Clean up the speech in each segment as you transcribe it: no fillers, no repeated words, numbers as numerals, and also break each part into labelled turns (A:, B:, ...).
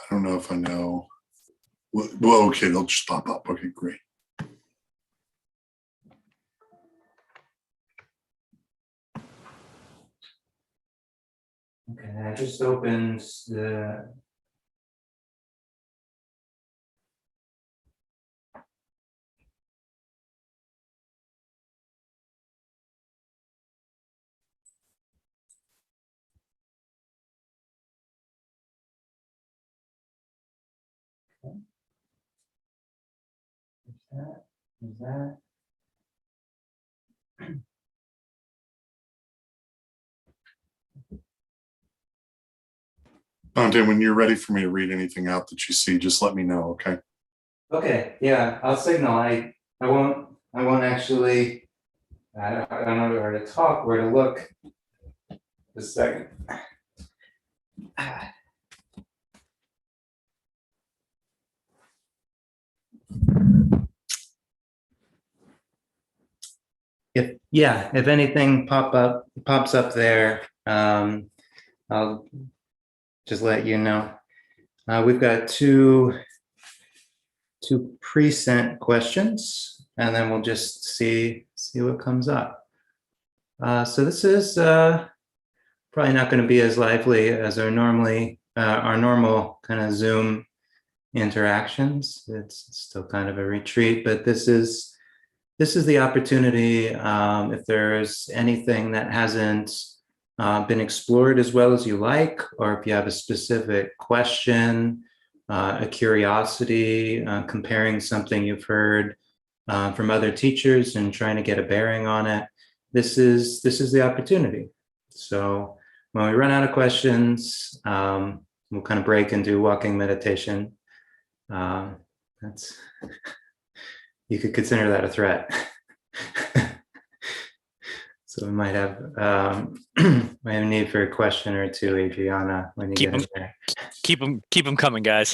A: I don't know if I know. Well, okay, they'll just pop up. Okay, great.
B: Okay, I just opened the Is that?
A: Dante, when you're ready for me to read anything out that you see, just let me know, okay?
B: Okay, yeah, I'll signal. I won't actually. I don't know where to talk, where to look. Just a second. If anything pops up there, I'll just let you know. We've got two pre-sent questions, and then we'll just see what comes up. So this is probably not going to be as lively as our normal kind of Zoom interactions. It's still kind of a retreat, but this is the opportunity. If there's anything that hasn't been explored as well as you like, or if you have a specific question, a curiosity, comparing something you've heard from other teachers and trying to get a bearing on it, this is the opportunity. So when we run out of questions, we'll kind of break and do walking meditation. That's you could consider that a threat. So we might have a need for a question or two, Adriana, when you get in there.
C: Keep them coming, guys.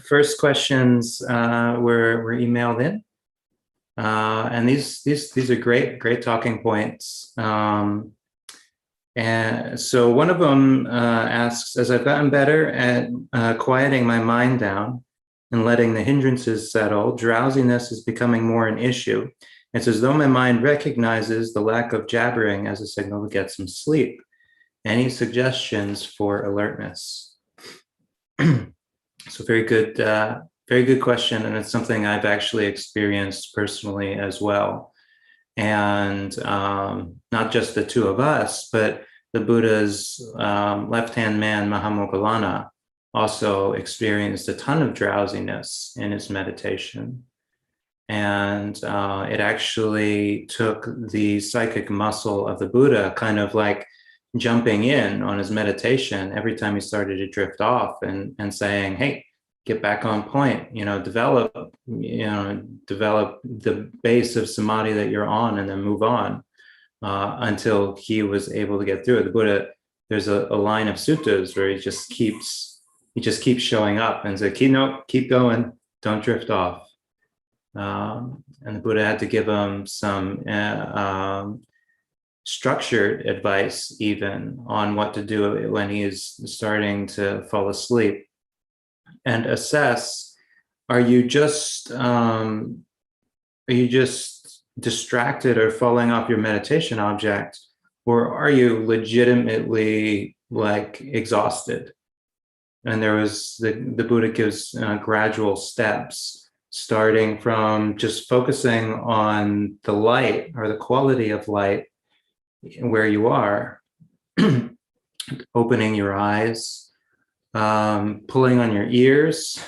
B: First questions were emailed in, and these are great talking points. And so one of them asks, as I've gotten better at quieting my mind down and letting the hindrances settle, drowsiness is becoming more an issue. It's as though my mind recognizes the lack of jabbering as a signal to get some sleep. Any suggestions for alertness? So very good question, and it's something I've actually experienced personally as well. And not just the two of us, but the Buddha's left-hand man, Mahamoggallana, also experienced a ton of drowsiness in his meditation. And it actually took the psychic muscle of the Buddha kind of like jumping in on his meditation every time he started to drift off and saying, hey, get back on point, develop the base of samadhi that you're on and then move on until he was able to get through it. The Buddha, there's a line of suttas where he just keeps showing up and said, keep going, don't drift off. And the Buddha had to give him some structured advice even on what to do when he is starting to fall asleep, and assess, are you just distracted or falling off your meditation object, or are you legitimately like exhausted? And there was the Buddha gives gradual steps, starting from just focusing on the light or the quality of light where you are, opening your eyes, pulling on your ears,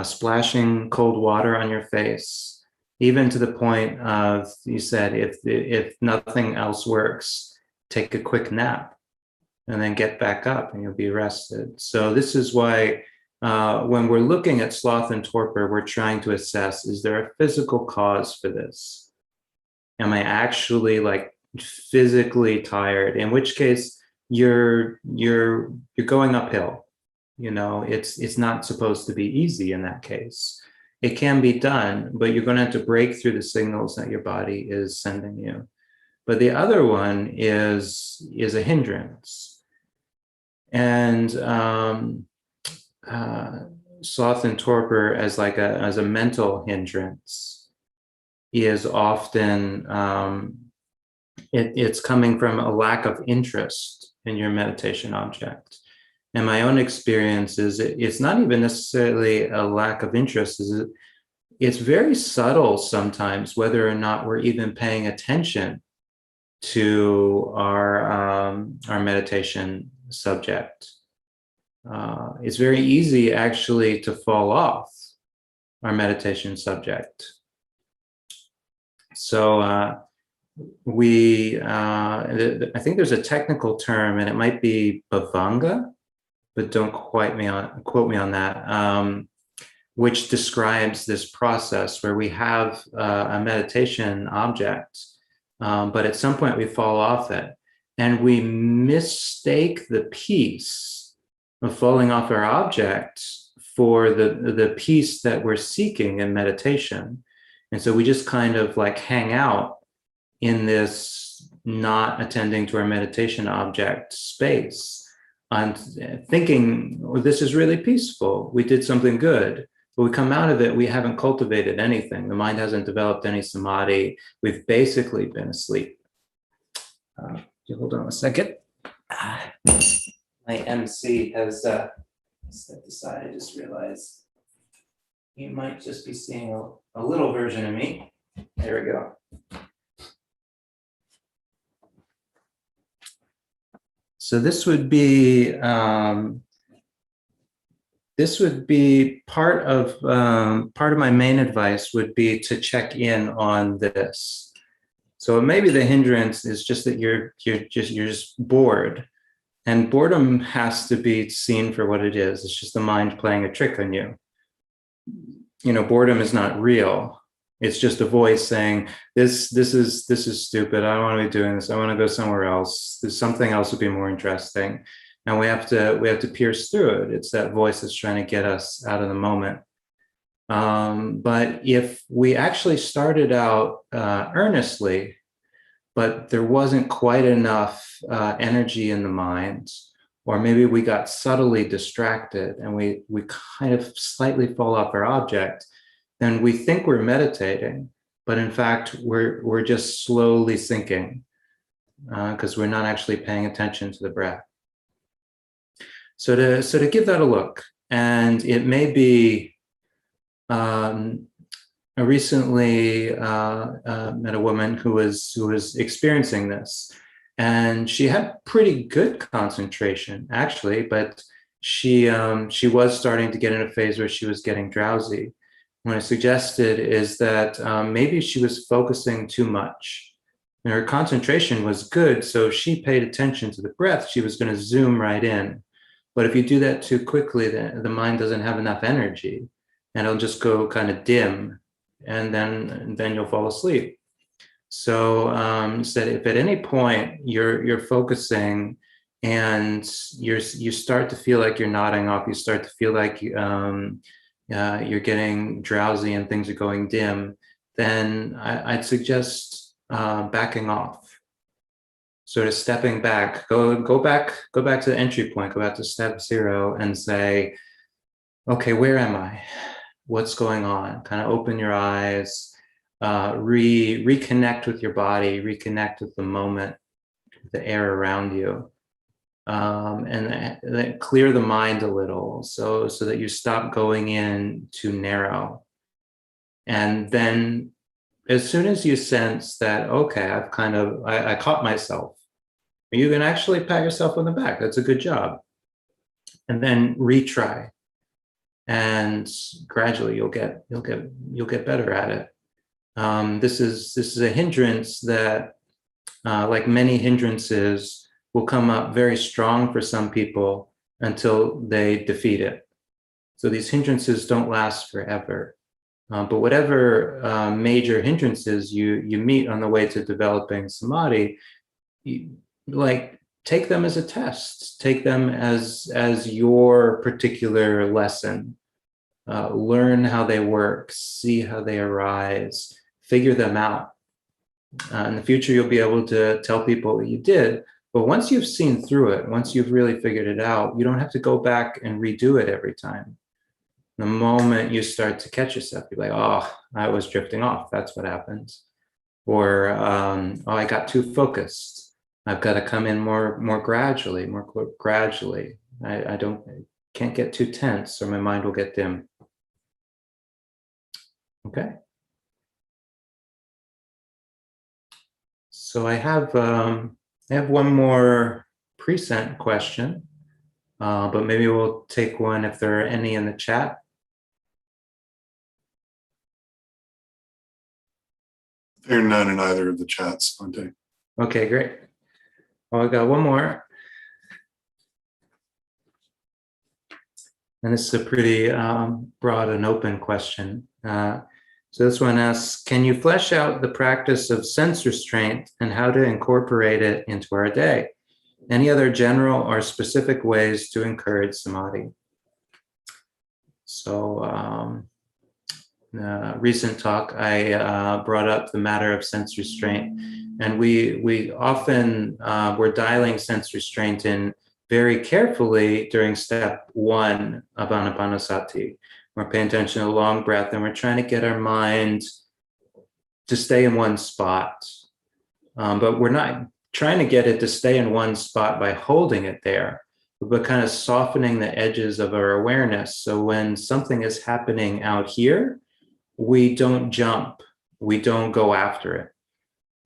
B: splashing cold water on your face, even to the point of, you said, if nothing else works, take a quick nap and then get back up and you'll be rested. So this is why when we're looking at sloth and torpor, we're trying to assess, is there a physical cause for this? Am I actually like physically tired? In which case you're going uphill. It's not supposed to be easy in that case. It can be done, but you're going to have to break through the signals that your body is sending you. But the other one is a hindrance. And sloth and torpor as a mental hindrance is often it's coming from a lack of interest in your meditation object. And my own experience is it's not even necessarily a lack of interest. It's very subtle sometimes whether or not we're even paying attention to our meditation subject. It's very easy actually to fall off our meditation subject. So I think there's a technical term, and it might be bhavanga, but don't quote me on that, which describes this process where we have a meditation object, but at some point we fall off it, and we mistake the peace of falling off our object for the peace that we're seeking in meditation. And so we just kind of like hang out in this not attending to our meditation object space and thinking, well, this is really peaceful. We did something good. But we come out of it, we haven't cultivated anything. The mind hasn't developed any samadhi. We've basically been asleep. Hold on a second. My MC has stepped aside. I just realized you might just be seeing a little version of me. There we go. So this would be part of my main advice would be to check in on this. So maybe the hindrance is just that you're just bored, and boredom has to be seen for what it is. It's just the mind playing a trick on you. You know, boredom is not real. It's just a voice saying, this is stupid. I don't want to be doing this. I want to go somewhere else. There's something else would be more interesting. And we have to pierce through it. It's that voice that's trying to get us out of the moment. But if we actually started out earnestly, but there wasn't quite enough energy in the mind, or maybe we got subtly distracted and we kind of slightly fall off our object, then we think we're meditating, but in fact, we're just slowly sinking because we're not actually paying attention to the breath. So to give that a look, and it may be, I recently met a woman who was experiencing this, and she had pretty good concentration actually, but she was starting to get in a phase where she was getting drowsy. What I suggested is that maybe she was focusing too much. And her concentration was good, so if she paid attention to the breath, she was going to zoom right in. But if you do that too quickly, the mind doesn't have enough energy, and it'll just go kind of dim, and then you'll fall asleep. So said if at any point you're focusing and you start to feel like you're nodding off, you start to feel like you're getting drowsy and things are going dim, then I'd suggest backing off. Sort of stepping back, go back to the entry point, go back to step 0 and say, okay, where am I? What's going on? Kind of open your eyes, reconnect with your body, reconnect with the moment, the air around you, and then clear the mind a little so that you stop going in too narrow. And then as soon as you sense that, okay, I caught myself, you can actually pat yourself on the back. That's a good job. And then retry. And gradually you'll get better at it. This is a hindrance that, like many hindrances, will come up very strong for some people until they defeat it. So these hindrances don't last forever. But whatever major hindrances you meet on the way to developing samadhi, take them as a test, take them as your particular lesson. Learn how they work, see how they arise, figure them out. In the future, you'll be able to tell people what you did, But once you've seen through it, once you've really figured it out, you don't have to go back and redo it every time. The moment you start to catch yourself, you're like, oh, I was drifting off. That's what happens. Or, oh, I got too focused. I've got to come in more gradually, more gradually. I can't get too tense or my mind will get dim. Okay. So I have one more pre-sent question, but maybe we'll take one if there are any in the chat.
A: There are none in either of the chats, Monte.
B: Okay, great. Well, I got one more. And this is a pretty broad and open question. So this one asks, can you flesh out the practice of sense restraint and how to incorporate it into our day? Any other general or specific ways to encourage samadhi? So recent talk, I brought up the matter of sense restraint, and we often we're dialing sense restraint in very carefully during step 1 of anapanasati. We're paying attention to a long breath, and we're trying to get our mind to stay in one spot. But we're not trying to get it to stay in one spot by holding it there, but kind of softening the edges of our awareness. So when something is happening out here, we don't jump, we don't go after it.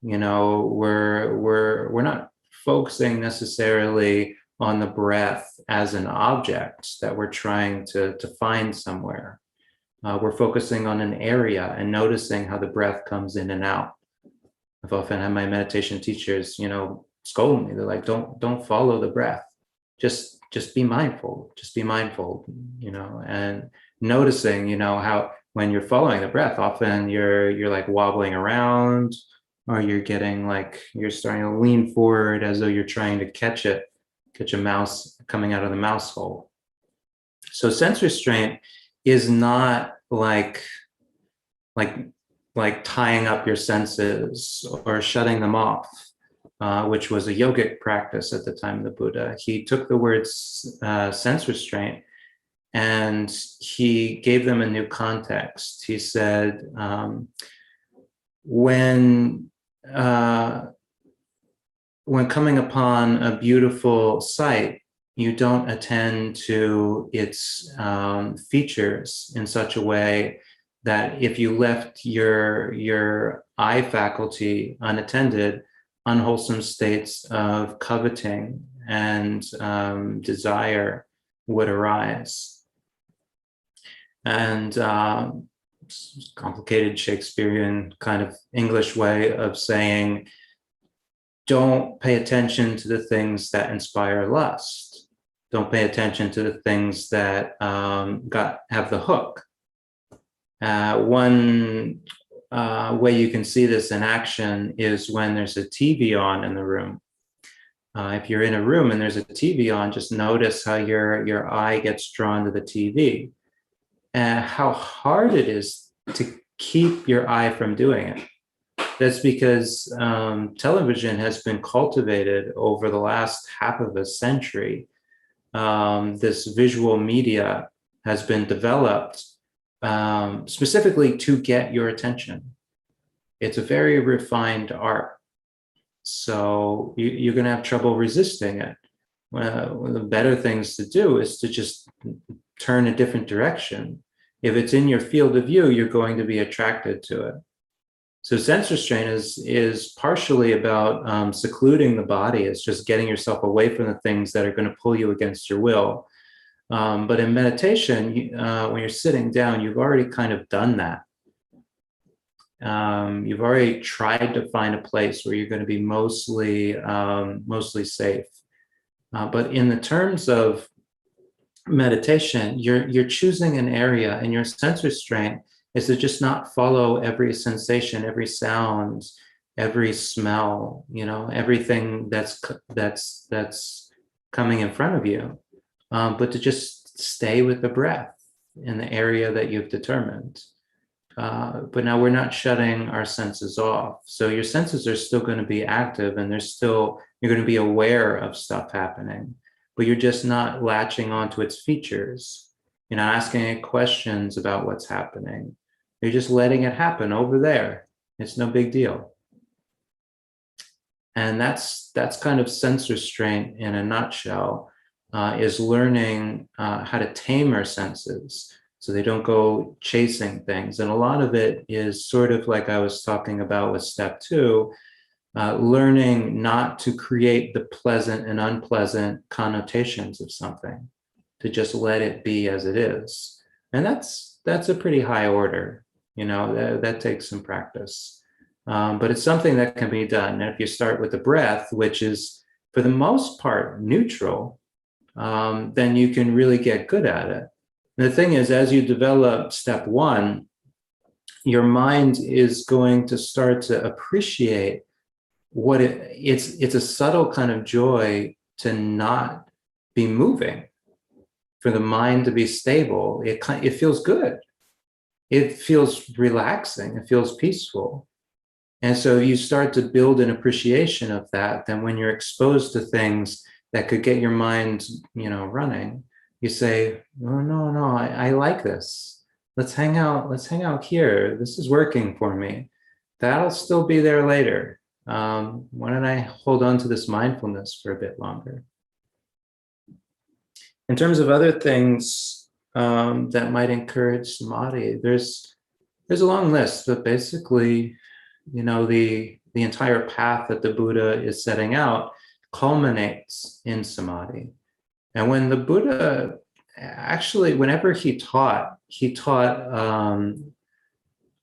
B: You know, we're not focusing necessarily on the breath as an object that we're trying to find somewhere. We're focusing on an area and noticing how the breath comes in and out. I've often had my meditation teachers, you know, scold me. They're like, don't follow the breath. Just be mindful. Just be mindful, you know, and noticing, you know, how when you're following the breath, often you're like wobbling around, or you're getting like, you're starting to lean forward as though you're trying to catch a mouse coming out of the mouse hole. So sense restraint is not like tying up your senses or shutting them off, which was a yogic practice at the time of the Buddha. He took the words sense restraint and he gave them a new context. He said, when coming upon a beautiful sight, you don't attend to its features in such a way that if you left your eye faculty unattended, unwholesome states of coveting and desire would arise. And complicated Shakespearean kind of English way of saying, don't pay attention to the things that inspire lust. Don't pay attention to the things that have the hook. One way you can see this in action is when there's a TV on in the room. If you're in a room and there's a TV on, just notice how your eye gets drawn to the TV and how hard it is to keep your eye from doing it. That's because television has been cultivated over the last half of a century. This visual media has been developed specifically to get your attention. It's a very refined art. So you're going to have trouble resisting it. One of the better things to do is to just turn a different direction. If it's in your field of view, you're going to be attracted to it. So sense restraint is partially about secluding the body. It's just getting yourself away from the things that are going to pull you against your will. But in meditation, when you're sitting down, you've already kind of done that. You've already tried to find a place where you're going to be mostly safe. But in the terms of meditation, you're choosing an area, and your sense restraint is to just not follow every sensation, every sound, every smell, you know, everything that's coming in front of you, but to just stay with the breath in the area that you've determined. But now we're not shutting our senses off. So your senses are still going to be active, and you're going to be aware of stuff happening, but you're just not latching onto its features. You're not asking any questions about what's happening. You're just letting it happen over there. It's no big deal. And that's kind of sense restraint in a nutshell, is learning how to tame our senses so they don't go chasing things. And a lot of it is sort of like I was talking about with step 2, learning not to create the pleasant and unpleasant connotations of something, to just let it be as it is. And that's a pretty high order, that takes some practice. But it's something that can be done. And if you start with the breath, which is for the most part neutral, then you can really get good at it. And the thing is, as you develop step 1, your mind is going to start to appreciate what it's a subtle kind of joy to not be moving, for the mind to be stable. It feels good. It feels relaxing. It feels peaceful. And so you start to build an appreciation of that. Then when you're exposed to things that could get your mind, running, you say, oh, no, I like this. Let's hang out here. This is working for me. That'll still be there later. Why don't I hold on to this mindfulness for a bit longer? In terms of other things that might encourage samadhi, there's a long list, but basically, the entire path that the Buddha is setting out culminates in samadhi. And when the Buddha, actually, whenever he taught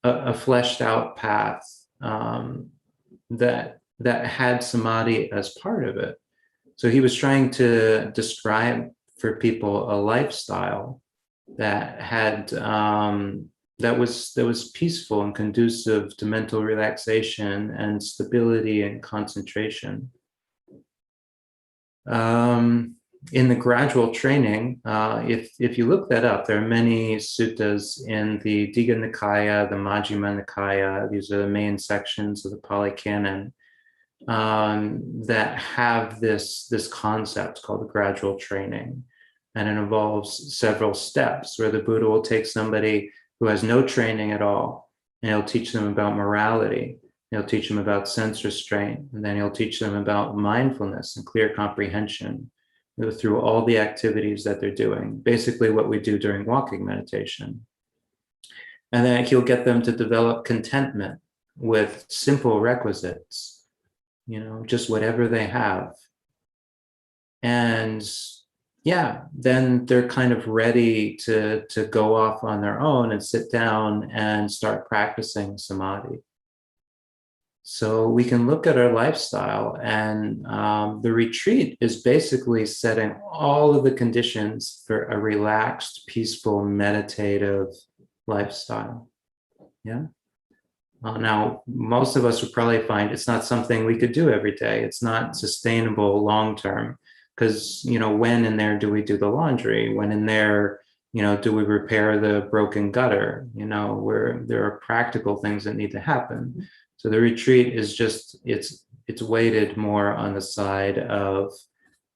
B: a fleshed out path that had samadhi as part of it. So he was trying to describe for people a lifestyle that had that was peaceful and conducive to mental relaxation and stability and concentration. In the gradual training, if you look that up, there are many suttas in the Digha Nikaya, the Majjhima Nikaya. These are the main sections of the Pali Canon that have this concept called the gradual training. And it involves several steps where the Buddha will take somebody who has no training at all, and he'll teach them about morality. He'll teach them about sense restraint, and then he'll teach them about mindfulness and clear comprehension through all the activities that they're doing, basically what we do during walking meditation. And then he'll get them to develop contentment with simple requisites, just whatever they have. And then they're kind of ready to go off on their own and sit down and start practicing samadhi. So we can look at our lifestyle, and the retreat is basically setting all of the conditions for a relaxed, peaceful, meditative lifestyle. Yeah. Now, most of us would probably find it's not something we could do every day. It's not sustainable long-term. Because, when in there do we do the laundry? When in there, do we repair the broken gutter? Where there are practical things that need to happen. So the retreat is just, it's weighted more on the side of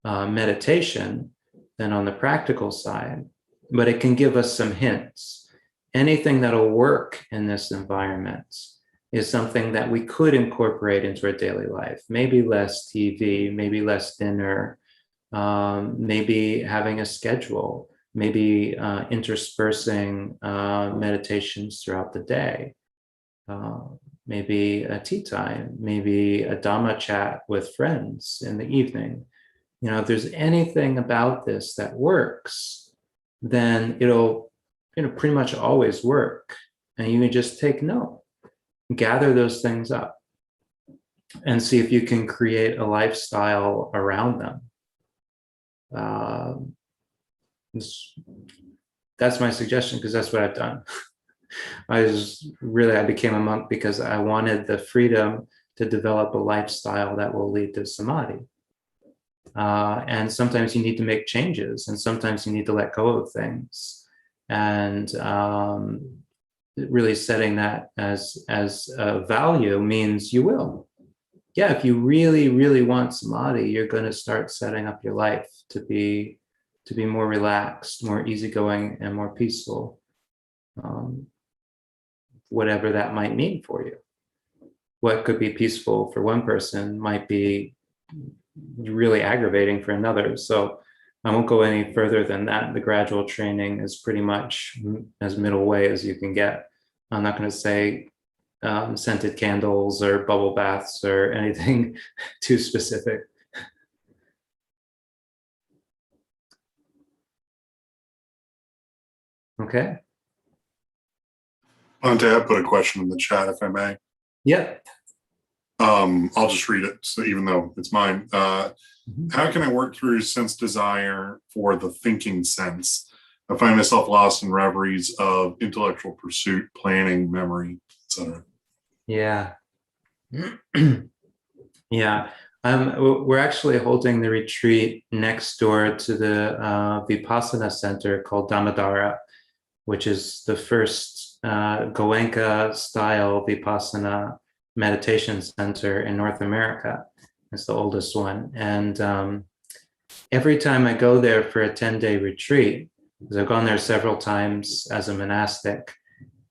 B: meditation than on the practical side. But it can give us some hints. Anything that'll work in this environment is something that we could incorporate into our daily life. Maybe less TV, maybe less dinner, maybe having a schedule, maybe interspersing meditations throughout the day, maybe a tea time, maybe a Dhamma chat with friends in the evening. If there's anything about this that works, then it'll pretty much always work. And you can just take note, gather those things up, and see if you can create a lifestyle around them. That's my suggestion, because that's what I've done. I became a monk because I wanted the freedom to develop a lifestyle that will lead to samadhi. And sometimes you need to make changes, and sometimes you need to let go of things. And really setting that as a value means you will. Yeah, if you really, really want samadhi, you're going to start setting up your life to be more relaxed, more easygoing, and more peaceful. Whatever that might mean for you. What could be peaceful for one person might be really aggravating for another. So I won't go any further than that. The gradual training is pretty much as middle way as you can get. I'm not going to say scented candles or bubble baths or anything too specific. Okay.
A: Ante, I put a question in the chat, if I may.
B: Yep.
A: I'll just read it, so even though it's mine. How can I work through sense desire for the thinking sense? I find myself lost in reveries of intellectual pursuit, planning, memory, etc.
B: Yeah. Yeah. We're actually holding the retreat next door to the Vipassana center called Damodara, which is the first Goenka style Vipassana meditation center in North America. It's the oldest one. And every time I go there for a 10-day retreat, because I've gone there several times as a monastic,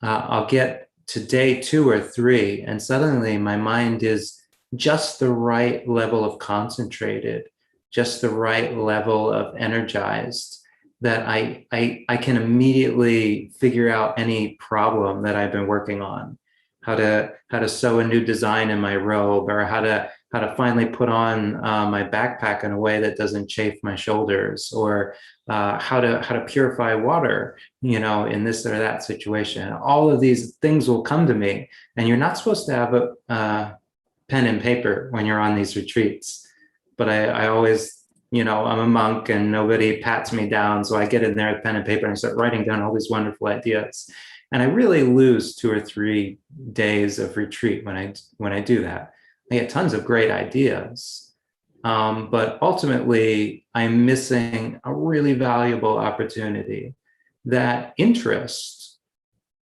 B: I'll get to day 2 or 3, and suddenly my mind is just the right level of concentrated, just the right level of energized, that I can immediately figure out any problem that I've been working on, how to sew a new design in my robe, or how to finally put on my backpack in a way that doesn't chafe my shoulders, or how to purify water, in this or that situation. All of these things will come to me, and you're not supposed to have a pen and paper when you're on these retreats. But I always, I'm a monk and nobody pats me down. So I get in there with pen and paper and I start writing down all these wonderful ideas. And I really lose 2 or 3 days of retreat when I do that. I get tons of great ideas. But ultimately, I'm missing a really valuable opportunity. That interest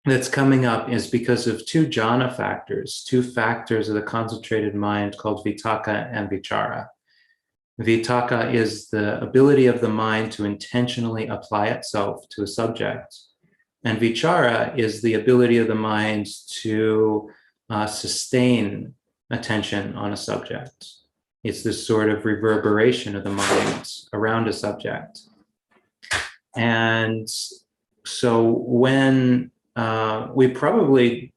B: that's coming up is because of 2 jhana factors, 2 factors of the concentrated mind called vitakka and vichara. Vitakka is the ability of the mind to intentionally apply itself to a subject. And vichara is the ability of the mind to sustain attention on a subject. It's this sort of reverberation of the mind around a subject. And so when we probably,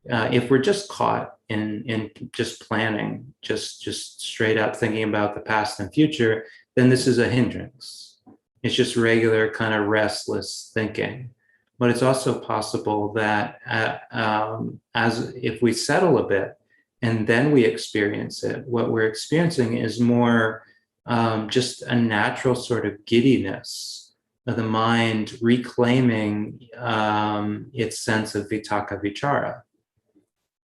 B: if we're just caught in just planning, just straight up thinking about the past and future, then this is a hindrance. It's just regular kind of restless thinking. But it's also possible that as if we settle a bit and then we experience it, what we're experiencing is more just a natural sort of giddiness of the mind reclaiming its sense of vitakka vichara.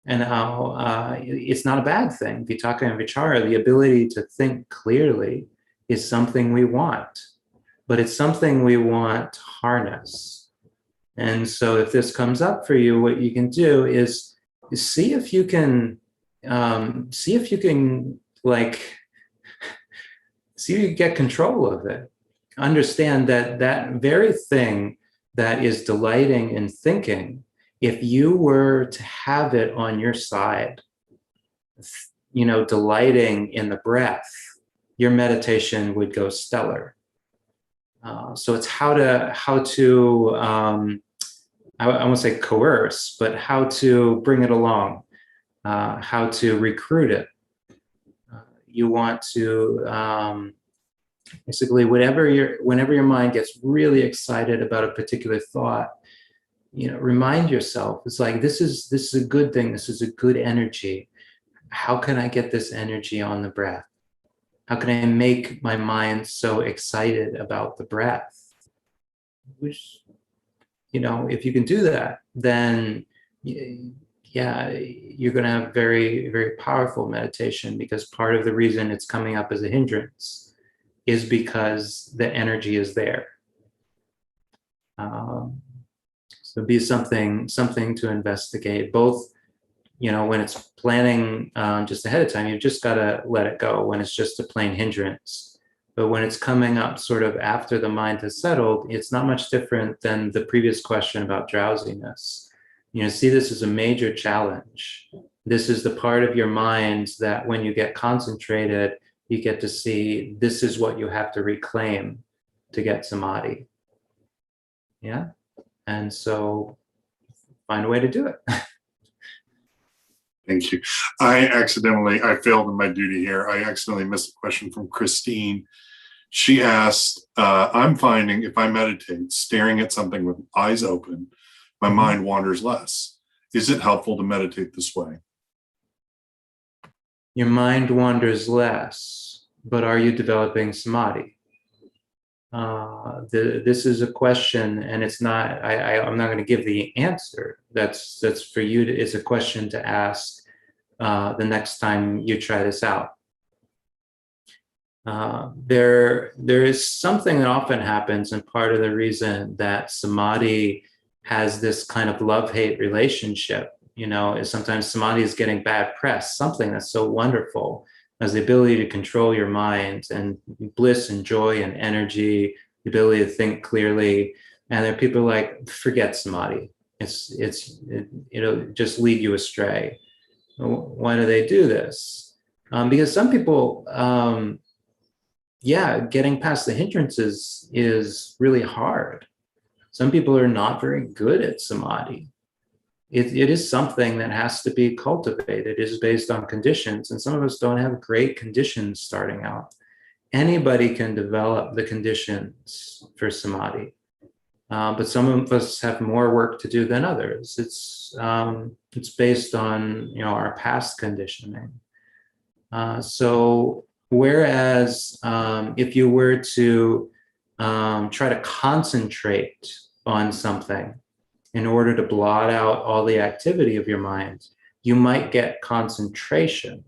B: And how it's not a bad thing. Vitakka and vichara, the ability to think clearly, is something we want, but it's something we want to harness. And so if this comes up for you, what you can do is see if you can get control of it. Understand that very thing that is delighting in thinking, if you were to have it on your side, delighting in the breath, your meditation would go stellar. So it's how to I won't say coerce, but how to bring it along, how to recruit it. You want to basically, whenever your mind gets really excited about a particular thought, remind yourself, it's like, this is a good thing. This is a good energy. How can I get this energy on the breath? How can I make my mind so excited about the breath? Which, if you can do that, then you're going to have very, very powerful meditation, because part of the reason it's coming up as a hindrance is because the energy is there. So be something to investigate, both, when it's planning just ahead of time, you've just got to let it go when it's just a plain hindrance. But when it's coming up sort of after the mind has settled, it's not much different than the previous question about drowsiness. See this as a major challenge. This is the part of your mind that when you get concentrated, you get to see this is what you have to reclaim to get samadhi. Yeah. And so find a way to do it.
A: Thank you. I failed in my duty here. I accidentally missed a question from Christine. She asked, I'm finding if I meditate, staring at something with eyes open, my mind wanders less. Is it helpful to meditate this way?
B: Your mind wanders less, but are you developing samadhi? This is a question, and it's not. I'm not going to give the answer. That's for you. It's a question to ask the next time you try this out. There is something that often happens, and part of the reason that samadhi has this kind of love-hate relationship, is sometimes samadhi is getting bad press. Something that's so wonderful as the ability to control your mind and bliss and joy and energy, the ability to think clearly. And there are people like, forget samadhi. It'll just lead you astray. Why do they do this? Because some people, getting past the hindrances is really hard. Some people are not very good at samadhi. It is something that has to be cultivated. It is based on conditions, and some of us don't have great conditions starting out. Anybody can develop the conditions for samadhi, but some of us have more work to do than others. It's based on our past conditioning. So whereas if you were to try to concentrate on something in order to blot out all the activity of your mind, you might get concentration.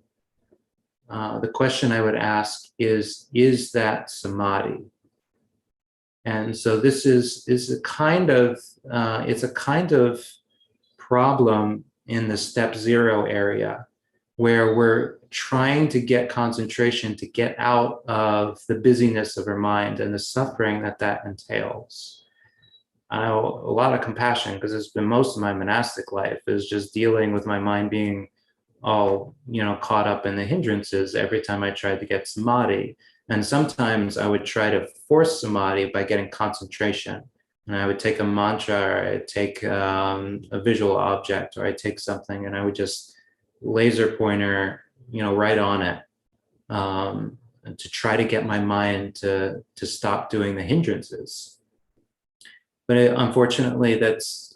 B: The question I would ask is that samadhi? And so this is a kind of it's a kind of problem in the step 0 area, where we're trying to get concentration to get out of the busyness of our mind and the suffering that entails. I know a lot of compassion, because it's been most of my monastic life is just dealing with my mind being all, caught up in the hindrances every time I tried to get samadhi. And sometimes I would try to force samadhi by getting concentration. And I would take a mantra, or I'd take a visual object, or I'd take something and I would just laser pointer, right on it, to try to get my mind to stop doing the hindrances. But unfortunately, that's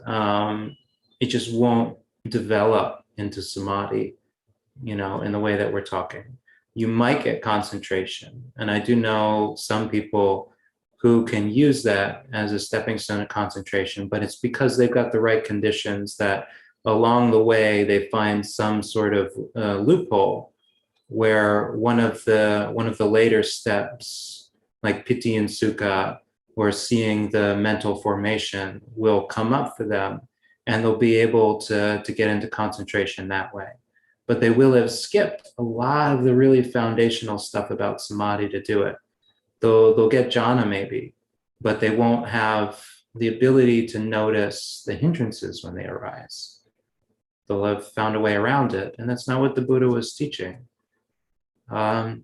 B: it just won't develop into samadhi, in the way that we're talking. You might get concentration, and I do know some people who can use that as a stepping stone to concentration, but it's because they've got the right conditions that along the way they find some sort of loophole where one of the later steps, like piti and sukha, or seeing the mental formation, will come up for them, and they'll be able to get into concentration that way. But they will have skipped a lot of the really foundational stuff about samadhi to do it. They'll get jhana maybe, but they won't have the ability to notice the hindrances when they arise. They'll have found a way around it, and that's not what the Buddha was teaching.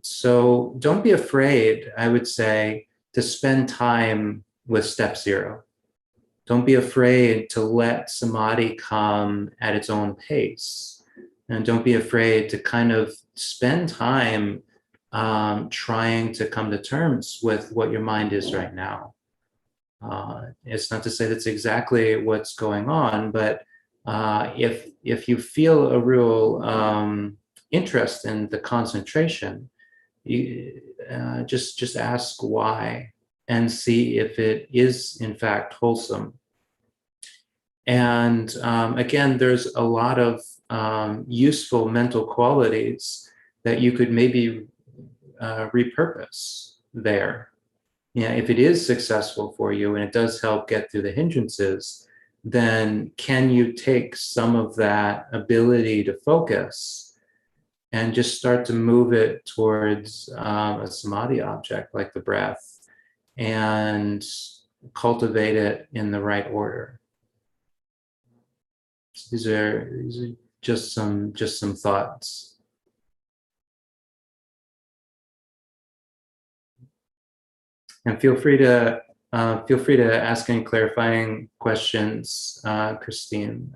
B: So don't be afraid, I would say, to spend time with step 0. Don't be afraid to let samadhi come at its own pace. And don't be afraid to kind of spend time trying to come to terms with what your mind is right now. It's not to say that's exactly what's going on, but if you feel a real interest in the concentration, you just ask why and see if it is in fact wholesome. And again, there's a lot of useful mental qualities that you could maybe repurpose there. If it is successful for you and it does help get through the hindrances, then can you take some of that ability to focus and just start to move it towards a samadhi object like the breath and cultivate it in the right order? These are just some thoughts. And feel free to ask any clarifying questions, Christine.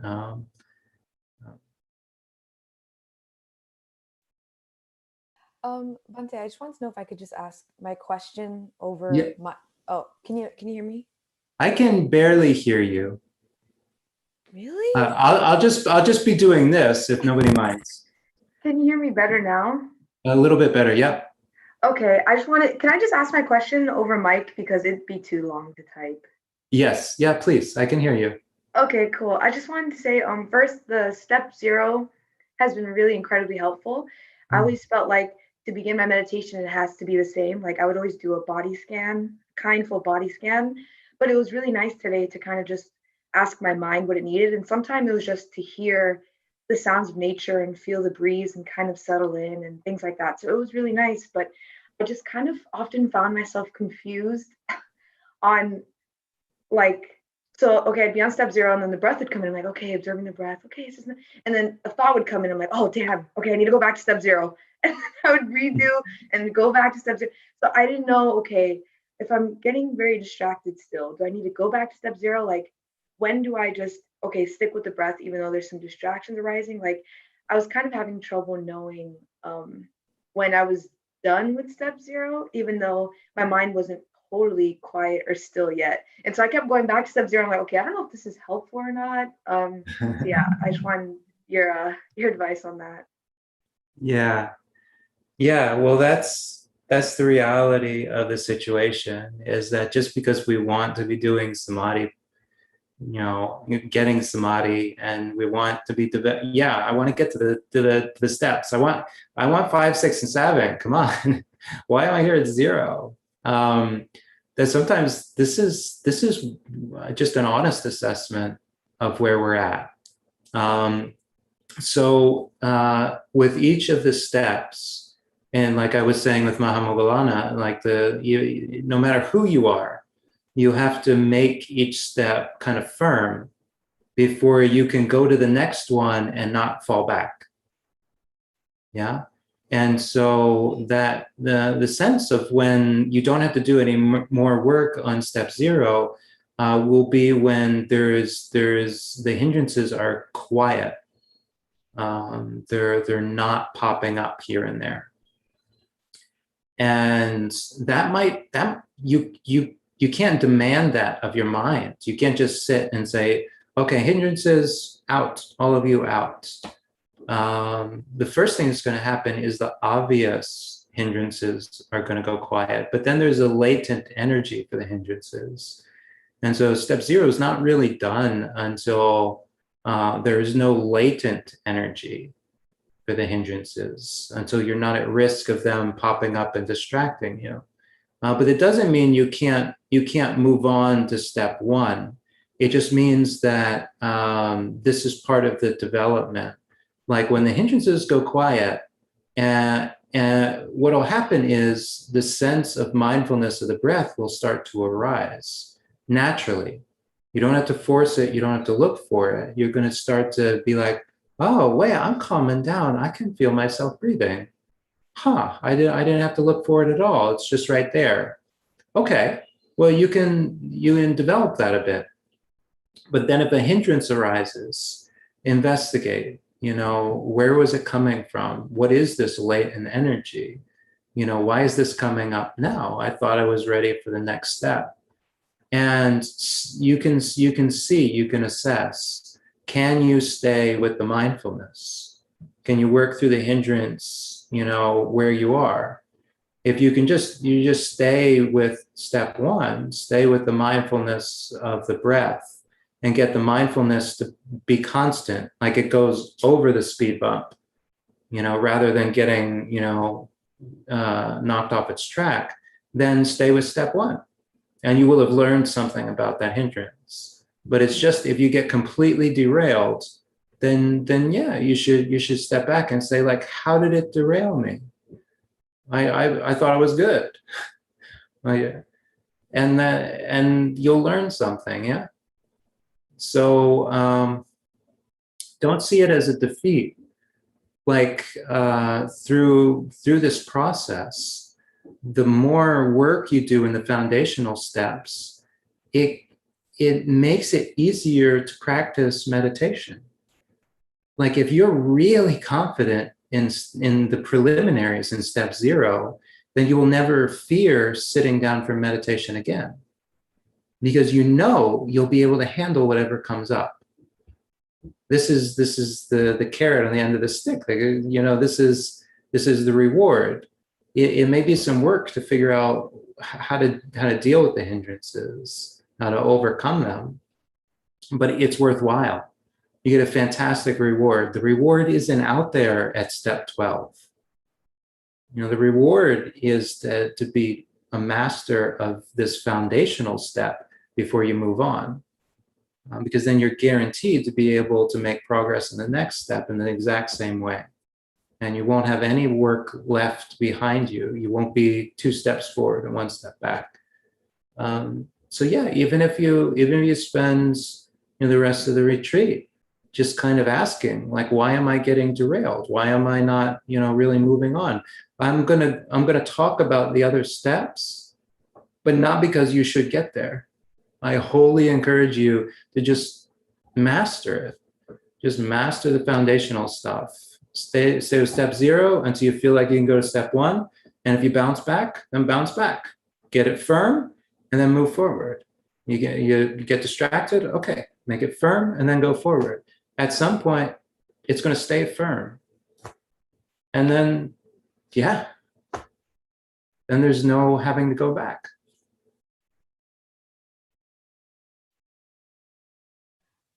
D: Bante, I just wanted to know if I could just ask my question over
B: Yeah.
D: my. Oh, can you hear me?
B: I can barely hear you.
D: Really?
B: I'll just be doing this if nobody minds.
E: Can you hear me better now?
B: A little bit better. Yep.
E: Okay, can I just ask my question over mic because it'd be too long to type?
B: Yes. Yeah, please. I can hear you.
E: Okay, cool. I just wanted to say, first, the step 0 has been really incredibly helpful. I always felt like to begin my meditation, it has to be the same. Like I would always do a body scan, full body scan, but it was really nice today to kind of just ask my mind what it needed. And sometimes it was just to hear the sounds of nature and feel the breeze and kind of settle in and things like that. So it was really nice, but I just kind of often found myself confused on okay, I'd be on step 0 and then the breath would come in. I'm like, okay, observing the breath. Okay, and then a thought would come in. I'm like, oh, damn. Okay, I need to go back to step 0. And I would redo and go back to step 0. So I didn't know, okay, if I'm getting very distracted still, do I need to go back to step 0? Like, when do I just, stick with the breath, even though there's some distractions arising? Like, I was kind of having trouble knowing when I was done with step 0, even though my mind wasn't totally quiet or still yet. And so I kept going back to step 0. I'm like, okay, I don't know if this is helpful or not. Yeah, I just wanted your advice on that.
B: Yeah. Well, that's the reality of the situation, is that just because we want to be doing samadhi, getting samadhi, and we want to be I want to get to the steps. I want 5, 6, and 7. Come on. Why am I here at 0? That sometimes this is just an honest assessment of where we're at. So with each of the steps, and like I was saying with Mahamoggallana, like no matter who you are, you have to make each step kind of firm before you can go to the next one and not fall back. Yeah. And so that the sense of when you don't have to do any more work on step 0 will be when the hindrances are quiet. They're not popping up here and there. And you can't demand that of your mind. You can't just sit and say, okay, hindrances out, all of you out. The first thing that's going to happen is the obvious hindrances are going to go quiet, but then there's a latent energy for the hindrances. And so step 0 is not really done until there is no latent energy for the hindrances, until you're not at risk of them popping up and distracting you. But it doesn't mean you can't move on to step 1. It just means that this is part of the development. Like when the hindrances go quiet, and what will happen is the sense of mindfulness of the breath will start to arise naturally. You don't have to force it. You don't have to look for it. You're going to start to be like, oh, wait, I'm calming down. I can feel myself breathing. I didn't have to look for it at all. It's just right there. Okay, well, you can develop that a bit. But then if a hindrance arises, investigate. Where was it coming from? What is this latent energy? Why is this coming up now? I thought I was ready for the next step. And you can see, you can assess, can you stay with the mindfulness? Can you work through the hindrance, where you are? If you can just stay with step 1, stay with the mindfulness of the breath, and get the mindfulness to be constant, like it goes over the speed bump, rather than getting, knocked off its track, then stay with step 1. And you will have learned something about that hindrance. But it's just, if you get completely derailed, then yeah, you should step back and say, like, how did it derail me? I thought I was good. And you'll learn something, yeah. So don't see it as a defeat. Like through this process, the more work you do in the foundational steps, it makes it easier to practice meditation. Like if you're really confident in the preliminaries in step 0, then you will never fear sitting down for meditation again, because you know you'll be able to handle whatever comes up. This is the carrot on the end of the stick. Like, you know, this is the reward. It may be some work to figure out how to deal with the hindrances, how to overcome them, but it's worthwhile. You get a fantastic reward. The reward isn't out there at step 12. You know, the reward is to be a master of this foundational step before you move on. Because then you're guaranteed to be able to make progress in the next step in the exact same way. And you won't have any work left behind you. You won't be 2 steps forward and 1 step back. So yeah, even if you spend, you know, the rest of the retreat just kind of asking, like, why am I getting derailed? Why am I not, you know, really moving on? I'm gonna talk about the other steps, but not because you should get there. I wholly encourage you to just master it. Just master the foundational stuff. Stay with step 0 until you feel like you can go to step 1. And if you bounce back, then bounce back. Get it firm and then move forward. You get distracted, okay, make it firm and then go forward. At some point, it's going to stay firm. And then, yeah, then there's no having to go back.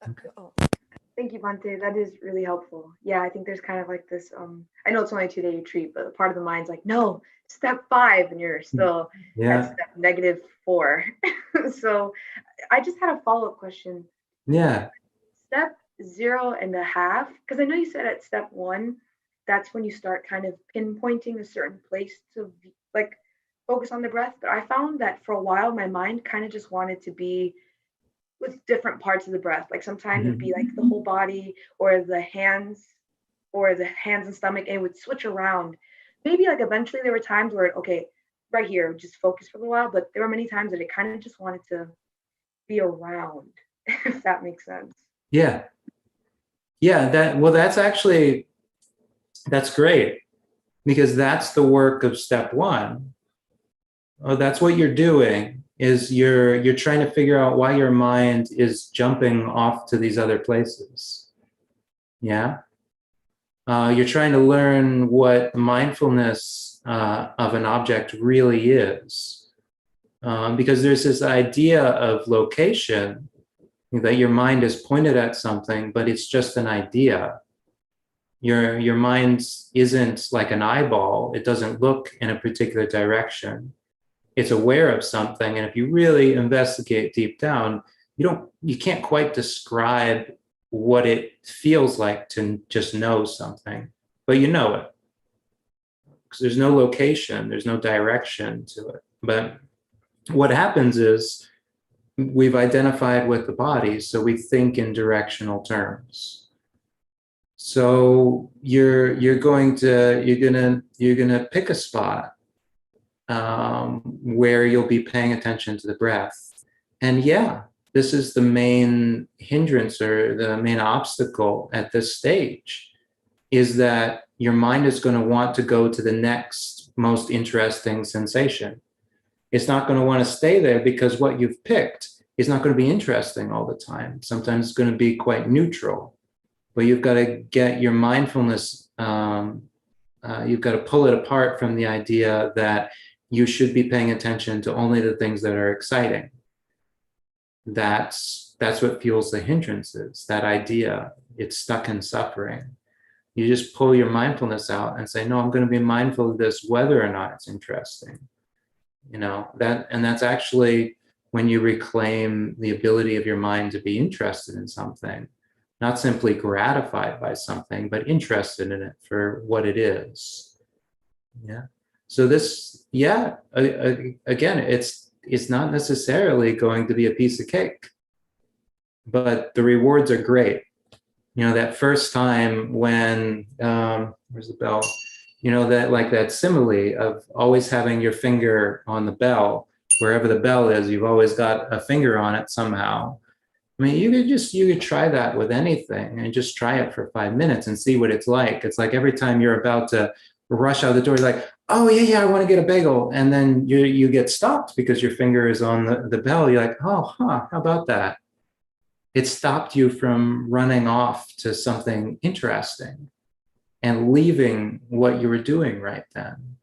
D: Okay. Oh,
E: Thank you, Bhante. That is really helpful. Yeah, I think there's kind of like this, I know it's only a 2-day retreat, but part of the mind's like, no, step 5, and you're still at step -4. So I just had a follow-up question.
B: Yeah.
E: Step 0.5, because I know you said at step 1, that's when you start kind of pinpointing a certain place to like focus on the breath. But I found that for a while, my mind kind of just wanted to be with different parts of the breath. Like sometimes it'd be like the whole body or the hands and stomach, and it would switch around. Maybe like eventually there were times where, okay, right here, just focus for a while, but there were many times that it kind of just wanted to be around, if that makes sense.
B: Yeah. Yeah, that's great, because that's the work of step 1. Oh, that's what you're doing, is you're trying to figure out why your mind is jumping off to these other places. Yeah. You're trying to learn what mindfulness of an object really is. Because there's this idea of location, that your mind is pointed at something, but it's just an idea. Your mind isn't like an eyeball. It doesn't look in a particular direction. It's aware of something, and if you really investigate deep down, you can't quite describe what it feels like to just know something, but you know it, because there's no location, there's no direction to it. But what happens is we've identified with the body, so we think in directional terms. So you're gonna pick a spot where you'll be paying attention to the breath. And yeah, this is the main hindrance or the main obstacle at this stage, is that your mind is going to want to go to the next most interesting sensation. It's not going to want to stay there, because what you've picked is not going to be interesting all the time. Sometimes it's going to be quite neutral, but you've got to get your mindfulness, you've got to pull it apart from the idea that you should be paying attention to only the things that are exciting. That's what fuels the hindrances, that idea. It's stuck in suffering. You just pull your mindfulness out and say, no, I'm going to be mindful of this whether or not it's interesting. You know, that's actually when you reclaim the ability of your mind to be interested in something, not simply gratified by something, but interested in it for what it is. Yeah. So this, yeah, again, it's not necessarily going to be a piece of cake, but the rewards are great. You know, that first time when, where's the bell? You know, that like that simile of always having your finger on the bell, wherever the bell is, you've always got a finger on it somehow. I mean, you could try that with anything and just try it for 5 minutes and see what it's like. It's like every time you're about to rush out the door, you're like, oh yeah, I want to get a bagel. And then you get stopped because your finger is on the bell. You're like, oh, how about that? It stopped you from running off to something interesting and leaving what you were doing right then.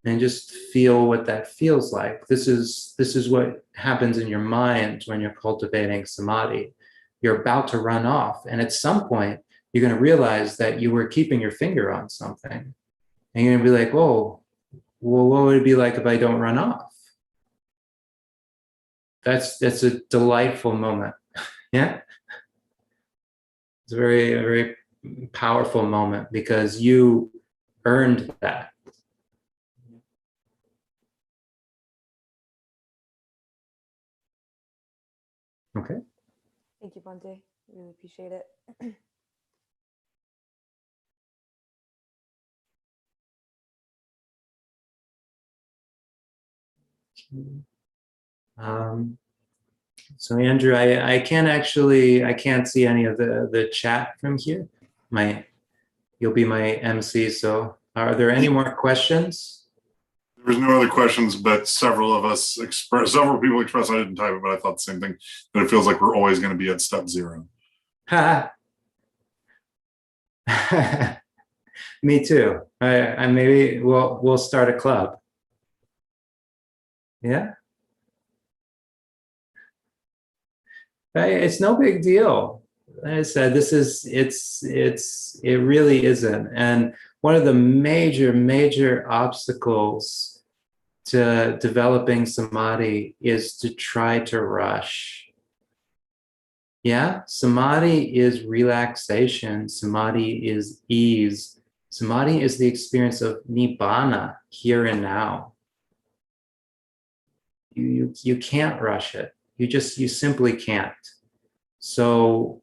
B: And just feel what that feels like. This is what happens in your mind when you're cultivating samadhi. You're about to run off, and at some point, you're going to realize that you were keeping your finger on something. And you're going to be like, oh, well, what would it be like if I don't run off? That's a delightful moment. Yeah. It's a very powerful moment because you earned that. Okay.
D: Thank you, Bhante. Really appreciate it.
B: So Andrew, I can't see any of the chat from here. You'll be my MC. So are there any more questions?
A: There was no other questions, but several people expressed, I didn't type it, but I thought the same thing, that it feels like we're always going to be at step 0.
B: Me too. I maybe we'll start a club. Yeah. It's no big deal. Like I said, it really isn't. And one of the major obstacles to developing samadhi is to try to rush. Yeah, samadhi is relaxation. Samadhi is ease. Samadhi is the experience of nibbana, here and now. You can't rush it. You simply can't. So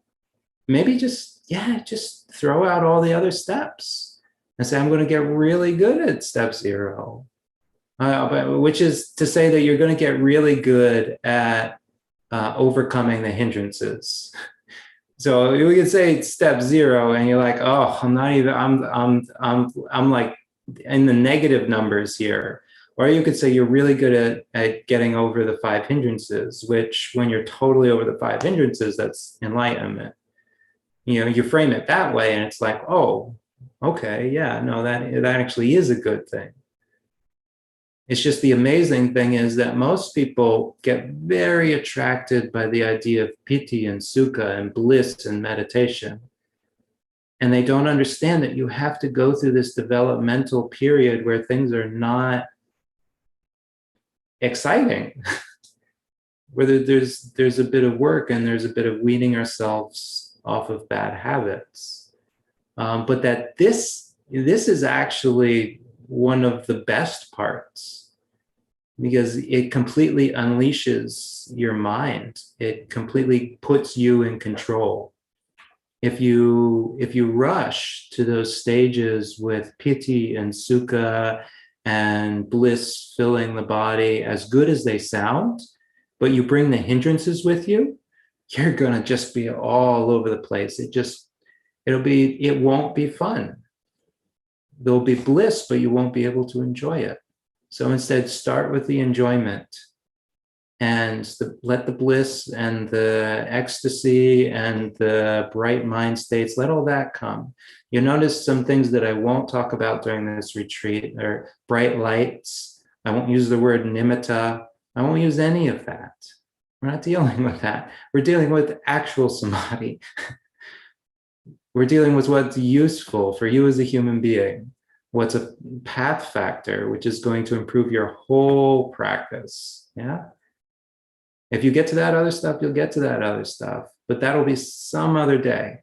B: maybe just throw out all the other steps and say, I'm going to get really good at step 0. Which is to say that you're going to get really good at overcoming the hindrances. So we could say step 0 and you're like, oh, I'm like in the negative numbers here. Or you could say you're really good at getting over the 5 hindrances, which when you're totally over the 5 hindrances, that's enlightenment. You know, you frame it that way and it's like, oh, okay, yeah, no, that actually is a good thing. It's just the amazing thing is that most people get very attracted by the idea of piti and sukha and bliss and meditation. And they don't understand that you have to go through this developmental period where things are not exciting, where there's a bit of work and there's a bit of weaning ourselves off of bad habits. But that this is actually one of the best parts because it completely unleashes your mind. It completely puts you in control. If you rush to those stages with piti and sukha and bliss filling the body, as good as they sound, but you bring the hindrances with you, you're gonna just be all over the place. It won't be fun. There'll be bliss, but you won't be able to enjoy it. So instead, start with the enjoyment and let the bliss and the ecstasy and the bright mind states, let all that come. You'll notice some things that I won't talk about during this retreat are bright lights. I won't use the word nimitta. I won't use any of that. We're not dealing with that. We're dealing with actual samadhi. We're dealing with what's useful for you as a human being, what's a path factor, which is going to improve your whole practice. Yeah. If you get to that other stuff, you'll get to that other stuff, but that'll be some other day.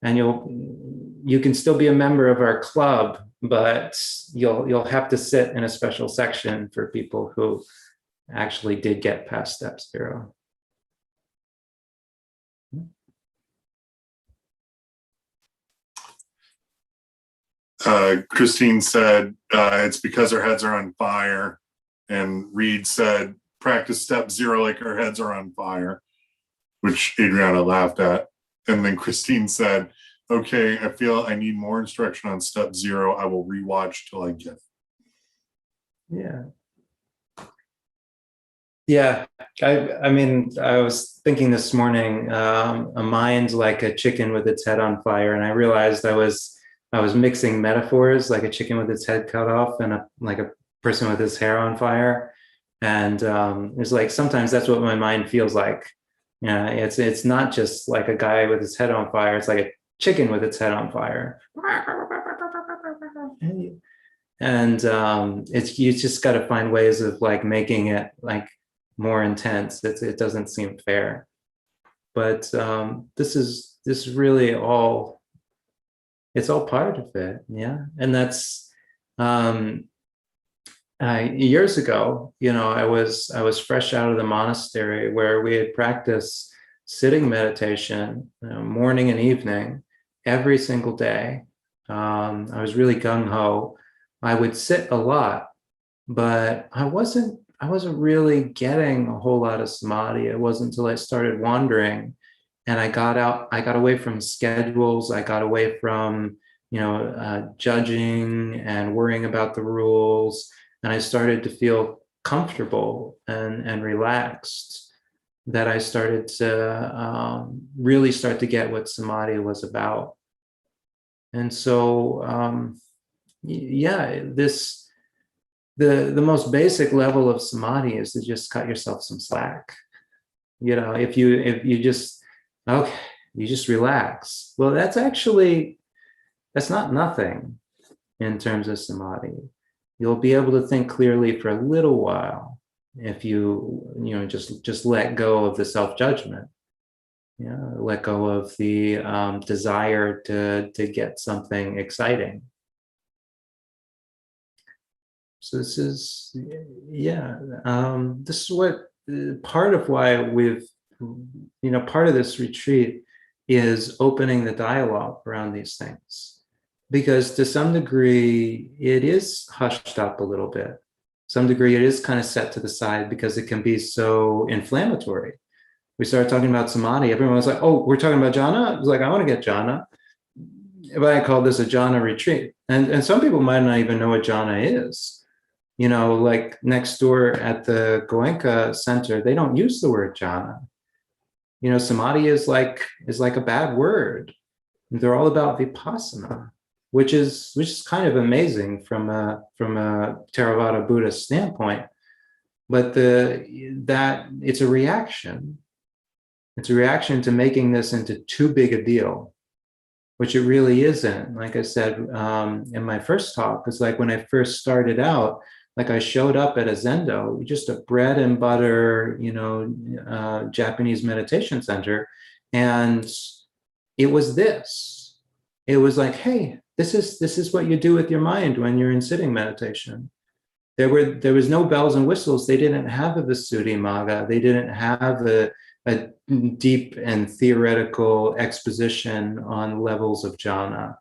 B: And you can still be a member of our club, but you'll have to sit in a special section for people who actually did get past step 0.
A: Christine said it's because our heads are on fire, and Reed said practice step 0 like our heads are on fire, which Adriana laughed at. And then Christine said, okay, I feel I need more instruction on step 0. I will rewatch till I get it.
B: Yeah. Yeah, I mean, I was thinking this morning, a mind like a chicken with its head on fire, and I realized I was mixing metaphors, like a chicken with its head cut off and like a person with his hair on fire. And it's like sometimes that's what my mind feels like. Yeah, it's not just like a guy with his head on fire. It's like a chicken with its head on fire. And you just got to find ways of like making it like more intense. It doesn't seem fair, but this is really all. It's all part of it, yeah. And that's years ago. I was fresh out of the monastery where we had practiced sitting meditation morning and evening every single day. I was really gung-ho. I would sit a lot, but I wasn't really getting a whole lot of samadhi. It wasn't until I started wandering and I got away from schedules. I got away from, judging and worrying about the rules. And I started to feel comfortable and relaxed, that I started to really start to get what samadhi was about. And so, the most basic level of samadhi is to just cut yourself some slack. If you just relax. Well, that's not nothing in terms of samadhi. You'll be able to think clearly for a little while if you just let go of the self-judgment. Let go of the desire to get something exciting. So this is what part of why part of this retreat is opening the dialogue around these things, because to some degree it is hushed up a little bit. Some degree it is kind of set to the side because it can be so inflammatory. We started talking about samadhi. Everyone was like, "Oh, we're talking about jhana." I was like, "I want to get jhana." But I call this a jhana retreat, and some people might not even know what jhana is. Like next door at the Goenka Center, they don't use the word jhana. Samadhi is like a bad word. They're all about vipassana, which is kind of amazing from a Theravada Buddhist standpoint. But that it's a reaction. It's a reaction to making this into too big a deal, which it really isn't. Like I said in my first talk, it's like when I first started out, like I showed up at a Zendo, just a bread and butter, Japanese meditation center. And it was this. It was like, hey, this is what you do with your mind when you're in sitting meditation. There was no bells and whistles. They didn't have a Visuddhimagga. They didn't have a deep and theoretical exposition on levels of jhana.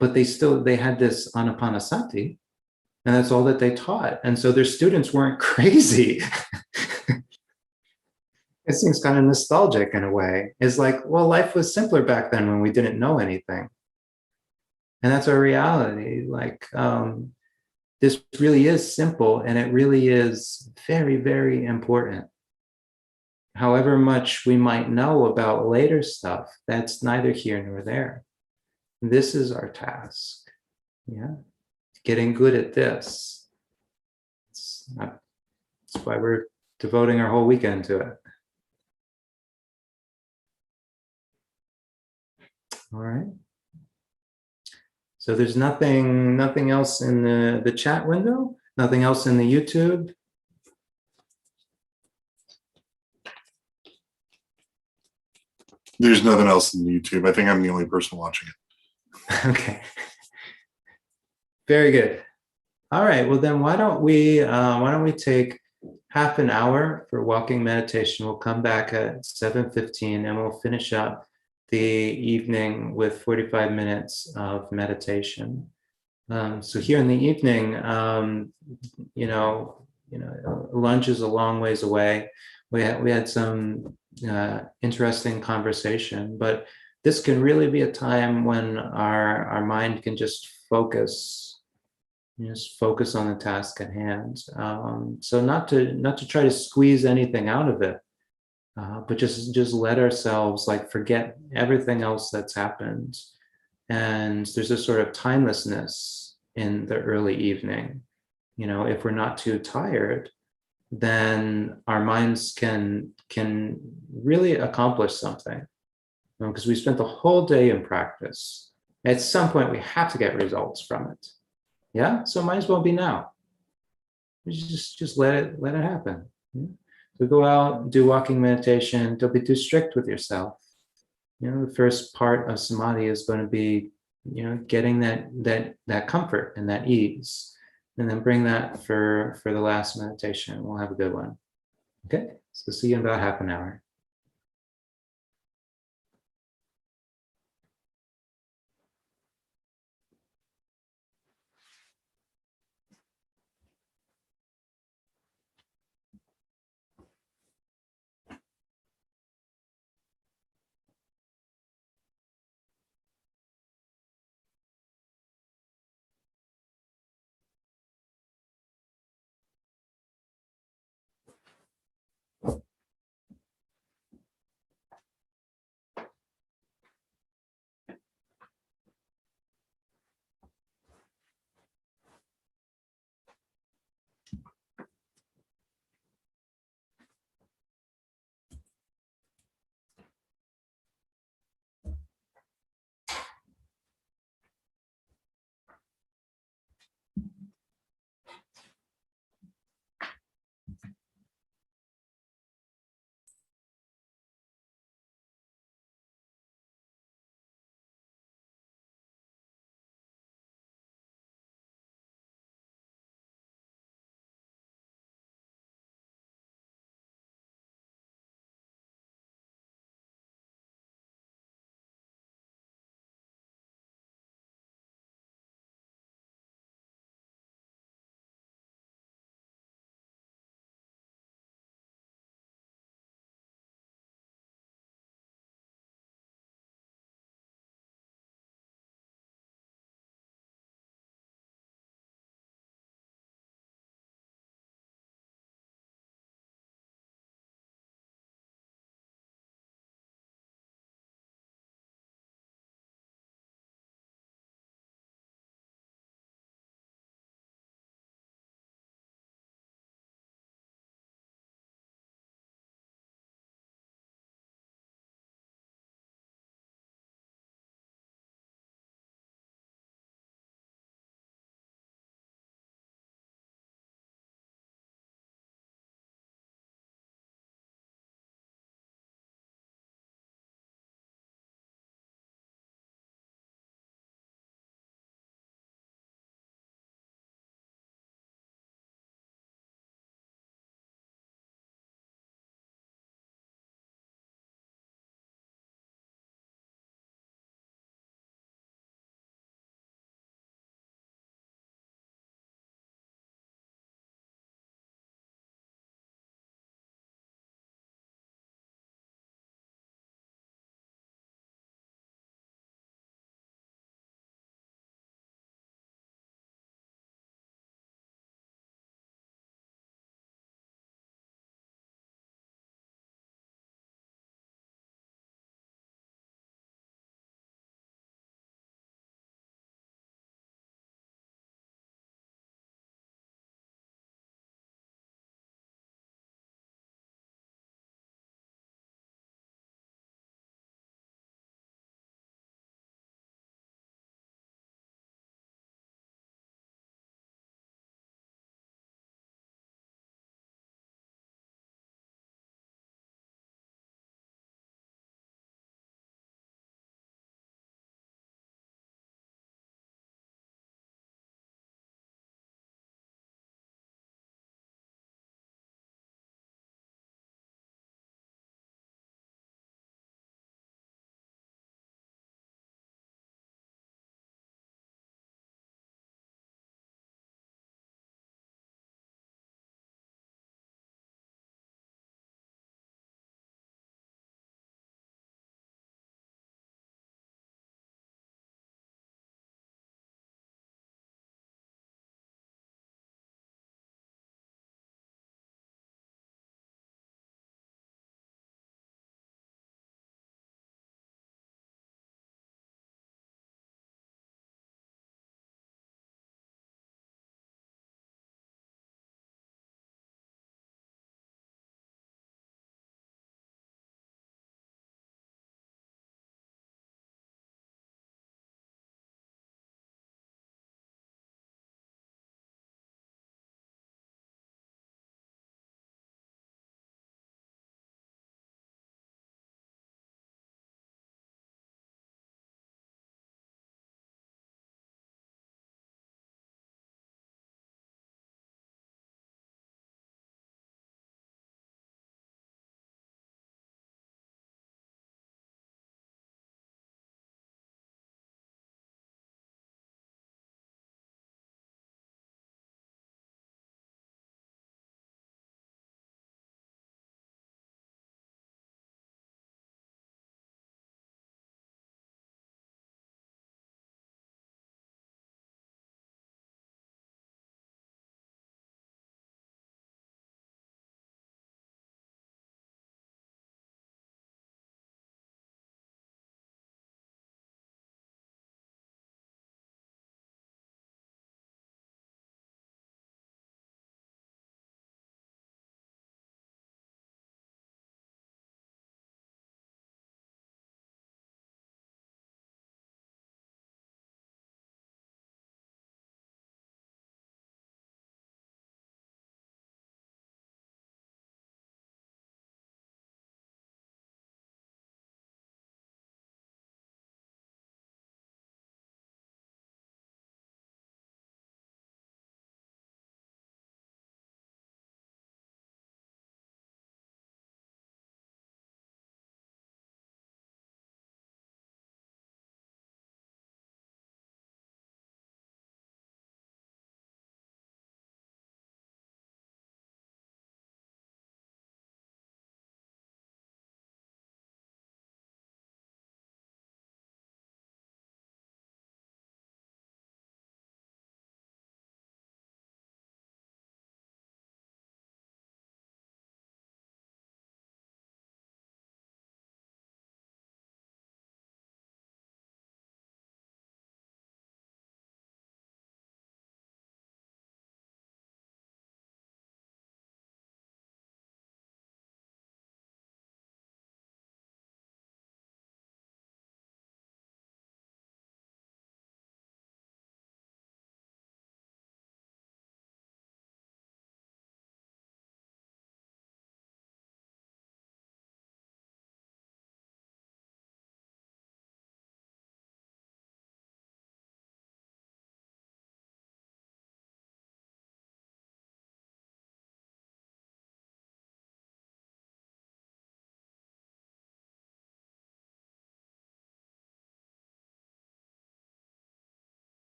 B: But they had this anapanasati. And that's all that they taught. And so their students weren't crazy. It seems kind of nostalgic in a way. It's like, well, life was simpler back then when we didn't know anything. And that's our reality. Like, this really is simple, and it really is very, very important. However much we might know about later stuff, that's neither here nor there. This is our task. Getting good at this. That's why we're devoting our whole weekend to it. All right. So there's nothing else in the chat window, nothing else in the YouTube.
A: There's nothing else in YouTube. I think I'm the only person watching it.
B: Okay. Very good. All right. Well, then why don't we take half an hour for walking meditation? We'll come back at 7:15 and we'll finish up the evening with 45 minutes of meditation. So here in the evening, lunch is a long ways away. We had some interesting conversation, but this can really be a time when our mind can just focus, just focus on the task at hand. So not to try to squeeze anything out of it, but just let ourselves like forget everything else that's happened. And there's a sort of timelessness in the early evening. If we're not too tired, then our minds can really accomplish something. Because we spent the whole day in practice. At some point, we have to get results from it. Yeah, so might as well be now. Just let it happen. Yeah? So go out, do walking meditation. Don't be too strict with yourself. The first part of samadhi is going to be, getting that comfort and that ease, and then bring that for the last meditation. We'll have a good one. Okay, so see you in about half an hour.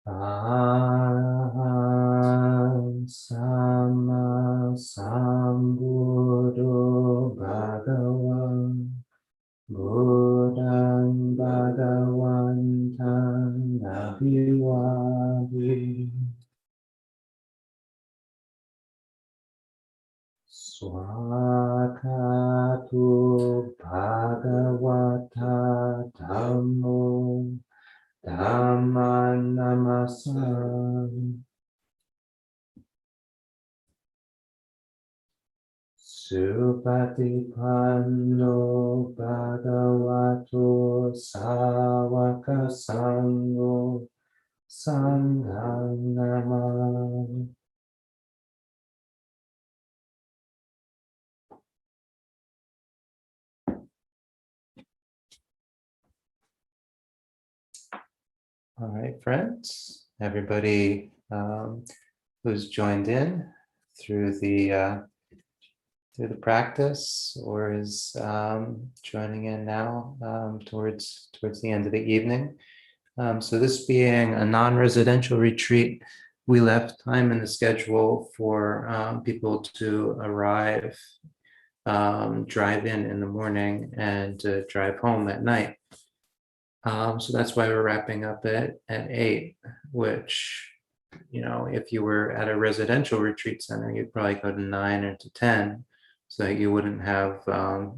B: Aham Sama Sambuddho Bhagavan Buddhan Bhagavantan Abhivadi Swakatu Bhagavata Dhammo Dhamman Namasami Supatipanno Bhagavato Savaka Sangho Sangham Namami. All right, friends, everybody who's joined in through the practice or is joining in now towards the end of the evening. So this being a non-residential retreat, we left time in the schedule for people to arrive, drive in the morning, and drive home at night. So that's why we're wrapping up at 8, which, you know, if you were at a residential retreat center, you'd probably go to 9 or to 10, so that you wouldn't have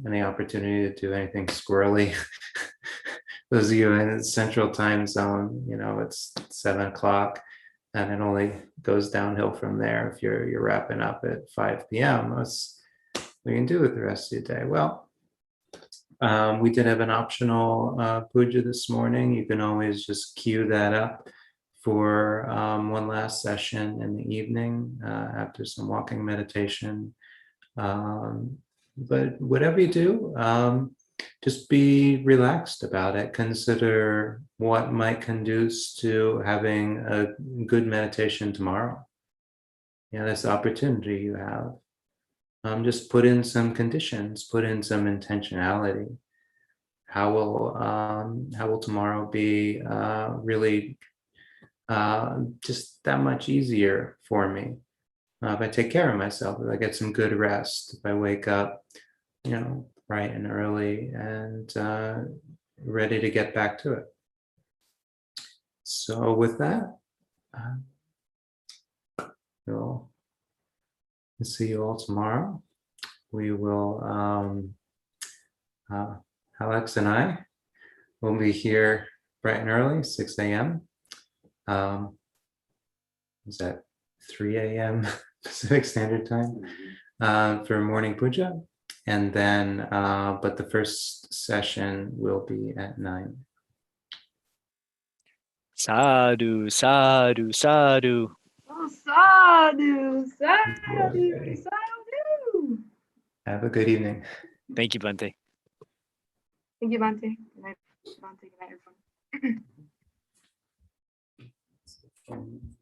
B: any opportunity to do anything squirrely. Those of you in the central time zone, you know, it's 7 o'clock and it only goes downhill from there. If you're wrapping up at 5 p.m., what's what you can do with the rest of your day? Well, we did have an optional puja this morning. You can always just queue that up for one last session in the evening after some walking meditation. But whatever you do, just be relaxed about it. Consider what might conduce to having a good meditation tomorrow. Yeah, that's the opportunity you have. Just put in some conditions, put in some intentionality. How will tomorrow be really just that much easier for me if I take care of myself, if I get some good rest, if I wake up, you know, bright and early and ready to get back to it. So with that, we'll see you all tomorrow. We will, Alex and I will be here bright and early, 6 a.m. Is that 3 a.m. Pacific Standard Time for morning puja? And then, but the first session will be at 9.
C: Sadhu, sadhu, sadhu.
E: Oh, sadhu, sadhu,
B: Okay.
E: sadhu.
B: Have a good evening.
C: Thank you, Bante.
E: Thank you, Bante. Good night, Bante. Good night, everyone.